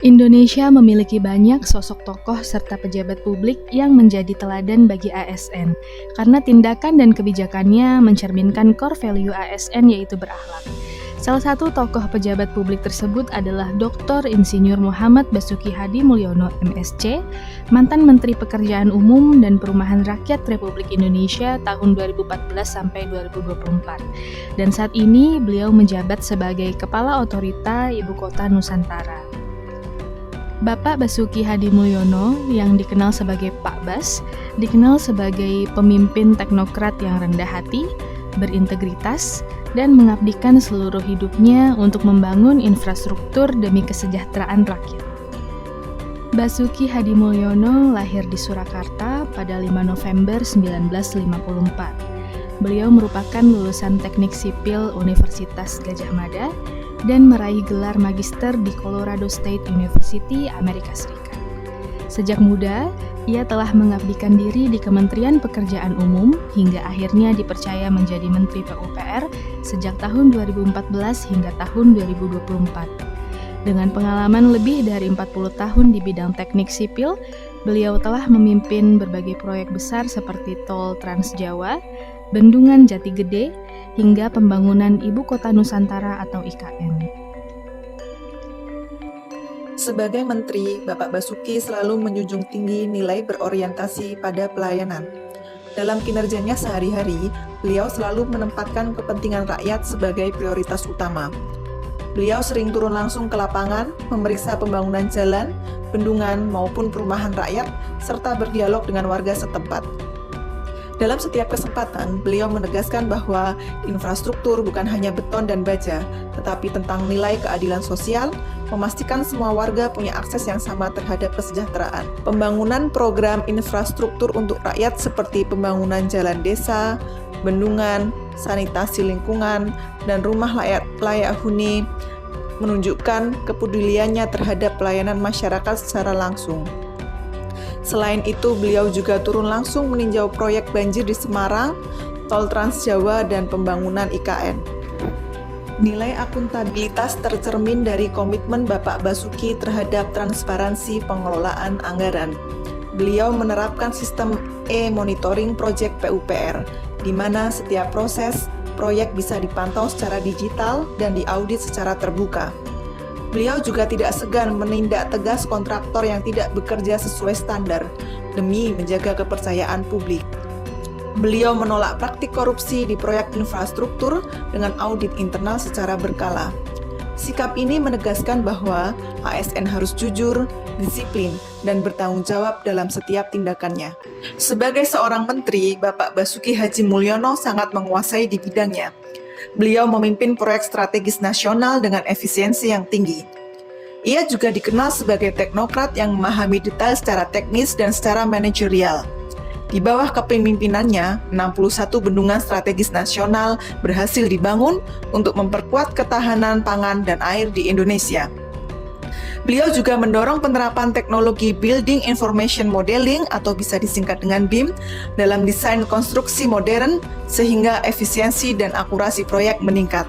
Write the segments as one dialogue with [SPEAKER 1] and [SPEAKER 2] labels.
[SPEAKER 1] Indonesia memiliki banyak sosok tokoh serta pejabat publik yang menjadi teladan bagi ASN karena tindakan dan kebijakannya mencerminkan core value ASN yaitu berakhlak. Salah satu tokoh pejabat publik tersebut adalah Dr. Insinyur Muhammad Basuki Hadi Mulyono MSc, mantan Menteri Pekerjaan Umum dan Perumahan Rakyat Republik Indonesia tahun 2014 sampai 2024. Dan saat ini beliau menjabat sebagai Kepala Otorita Ibu Kota Nusantara. Bapak Basuki Hadi Mulyono yang dikenal sebagai Pak Bas, dikenal sebagai pemimpin teknokrat yang rendah hati, berintegritas, dan mengabdikan seluruh hidupnya untuk membangun infrastruktur demi kesejahteraan rakyat. Basuki Hadi Mulyono lahir di Surakarta pada 5 November 1954. Beliau merupakan lulusan Teknik Sipil Universitas Gadjah Mada dan meraih gelar magister di Colorado State University, Amerika Serikat. Sejak muda, ia telah mengabdikan diri di Kementerian Pekerjaan Umum hingga akhirnya dipercaya menjadi Menteri PUPR sejak tahun 2014 hingga tahun 2024. Dengan pengalaman lebih dari 40 tahun di bidang teknik sipil, beliau telah memimpin berbagai proyek besar seperti Tol Trans Jawa, Bendungan Jati Gede, hingga pembangunan Ibu Kota Nusantara atau IKN.
[SPEAKER 2] Sebagai menteri, Bapak Basuki selalu menjunjung tinggi nilai berorientasi pada pelayanan. Dalam kinerjanya sehari-hari, beliau selalu menempatkan kepentingan rakyat sebagai prioritas utama. Beliau sering turun langsung ke lapangan, memeriksa pembangunan jalan, bendungan maupun perumahan rakyat, serta berdialog dengan warga setempat. Dalam setiap kesempatan, beliau menegaskan bahwa infrastruktur bukan hanya beton dan baja, tetapi tentang nilai keadilan sosial, memastikan semua warga punya akses yang sama terhadap kesejahteraan. Pembangunan program infrastruktur untuk rakyat seperti pembangunan jalan desa, bendungan, sanitasi lingkungan, dan rumah layak huni menunjukkan kepeduliannya terhadap pelayanan masyarakat secara langsung. Selain itu, beliau juga turun langsung meninjau proyek banjir di Semarang, Tol Trans Jawa, dan pembangunan IKN. Nilai akuntabilitas tercermin dari komitmen Bapak Basuki terhadap transparansi pengelolaan anggaran. Beliau menerapkan sistem e-monitoring proyek PUPR, di mana setiap proses proyek bisa dipantau secara digital dan diaudit secara terbuka. Beliau juga tidak segan menindak tegas kontraktor yang tidak bekerja sesuai standar demi menjaga kepercayaan publik. Beliau menolak praktik korupsi di proyek infrastruktur dengan audit internal secara berkala. Sikap ini menegaskan bahwa ASN harus jujur, disiplin, dan bertanggung jawab dalam setiap tindakannya. Sebagai seorang menteri, Bapak Basuki Hadi Mulyono sangat menguasai di bidangnya. Beliau memimpin proyek strategis nasional dengan efisiensi yang tinggi. Ia juga dikenal sebagai teknokrat yang memahami detail secara teknis dan secara manajerial. Di bawah kepemimpinannya, 61 bendungan strategis nasional berhasil dibangun untuk memperkuat ketahanan pangan dan air di Indonesia. Beliau juga mendorong penerapan teknologi Building Information Modeling atau bisa disingkat dengan BIM dalam desain konstruksi modern sehingga efisiensi dan akurasi proyek meningkat.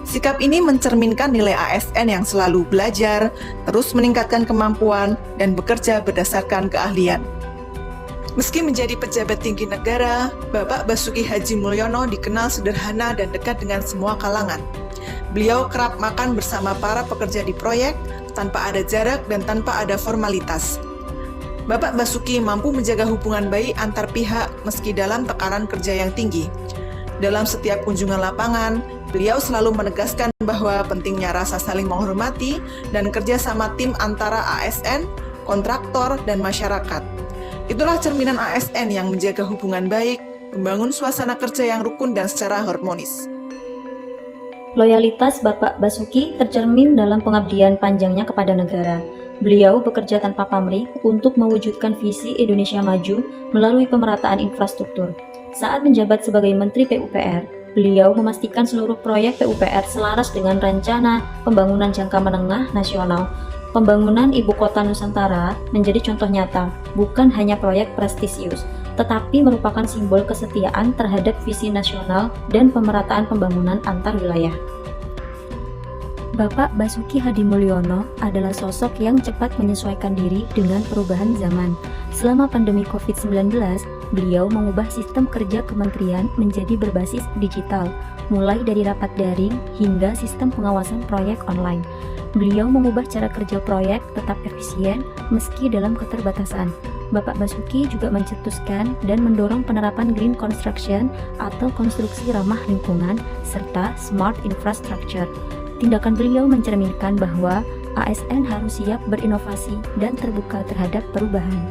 [SPEAKER 2] Sikap ini mencerminkan nilai ASN yang selalu belajar, terus meningkatkan kemampuan, dan bekerja berdasarkan keahlian. Meski menjadi pejabat tinggi negara, Bapak Basuki Hadi Mulyono dikenal sederhana dan dekat dengan semua kalangan. Beliau kerap makan bersama para pekerja di proyek, tanpa ada jarak dan tanpa ada formalitas. Bapak Basuki mampu menjaga hubungan baik antar pihak meski dalam tekanan kerja yang tinggi. Dalam setiap kunjungan lapangan, beliau selalu menegaskan bahwa pentingnya rasa saling menghormati dan kerjasama tim antara ASN, kontraktor, dan masyarakat. Itulah cerminan ASN yang menjaga hubungan baik, membangun suasana kerja yang rukun dan secara harmonis.
[SPEAKER 3] Loyalitas Bapak Basuki tercermin dalam pengabdian panjangnya kepada negara. Beliau bekerja tanpa pamrih untuk mewujudkan visi Indonesia Maju melalui pemerataan infrastruktur. Saat menjabat sebagai Menteri PUPR, beliau memastikan seluruh proyek PUPR selaras dengan rencana pembangunan jangka menengah nasional. Pembangunan Ibu Kota Nusantara menjadi contoh nyata, bukan hanya proyek prestisius, tetapi merupakan simbol kesetiaan terhadap visi nasional dan pemerataan pembangunan antar wilayah. Bapak Basuki Hadimulyono adalah sosok yang cepat menyesuaikan diri dengan perubahan zaman. Selama pandemi COVID-19, beliau mengubah sistem kerja kementerian menjadi berbasis digital, mulai dari rapat daring hingga sistem pengawasan proyek online. Beliau mengubah cara kerja proyek tetap efisien meski dalam keterbatasan. Bapak Basuki juga mencetuskan dan mendorong penerapan green construction atau konstruksi ramah lingkungan serta smart infrastructure. Tindakan beliau mencerminkan bahwa ASN harus siap berinovasi dan terbuka terhadap perubahan.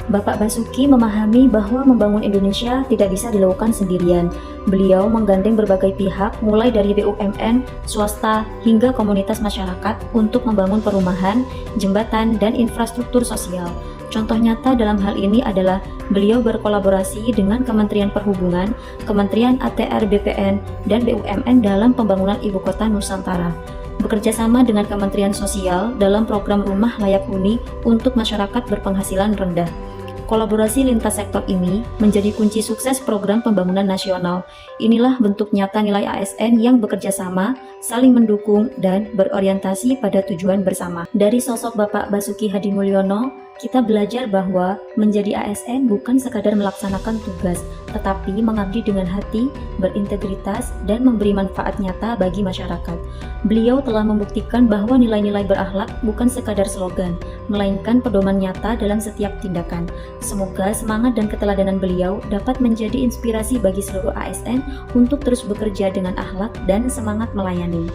[SPEAKER 3] Bapak Basuki memahami bahwa membangun Indonesia tidak bisa dilakukan sendirian. Beliau menggandeng berbagai pihak, mulai dari BUMN, swasta, hingga komunitas masyarakat untuk membangun perumahan, jembatan, dan infrastruktur sosial. Contoh nyata dalam hal ini adalah beliau berkolaborasi dengan Kementerian Perhubungan, Kementerian ATR BPN, dan BUMN dalam pembangunan Ibu Kota Nusantara. Bekerja sama dengan Kementerian Sosial dalam program Rumah Layak Huni untuk masyarakat berpenghasilan rendah. Kolaborasi lintas sektor ini menjadi kunci sukses program pembangunan nasional. Inilah bentuk nyata nilai ASN yang bekerja sama, saling mendukung, dan berorientasi pada tujuan bersama. Dari sosok Bapak Basuki Hadimulyono, kita belajar bahwa menjadi ASN bukan sekadar melaksanakan tugas, tetapi mengabdi dengan hati, berintegritas, dan memberi manfaat nyata bagi masyarakat. Beliau telah membuktikan bahwa nilai-nilai berakhlak bukan sekadar slogan, melainkan pedoman nyata dalam setiap tindakan. Semoga semangat dan keteladanan beliau dapat menjadi inspirasi bagi seluruh ASN untuk terus bekerja dengan akhlak dan semangat melayani.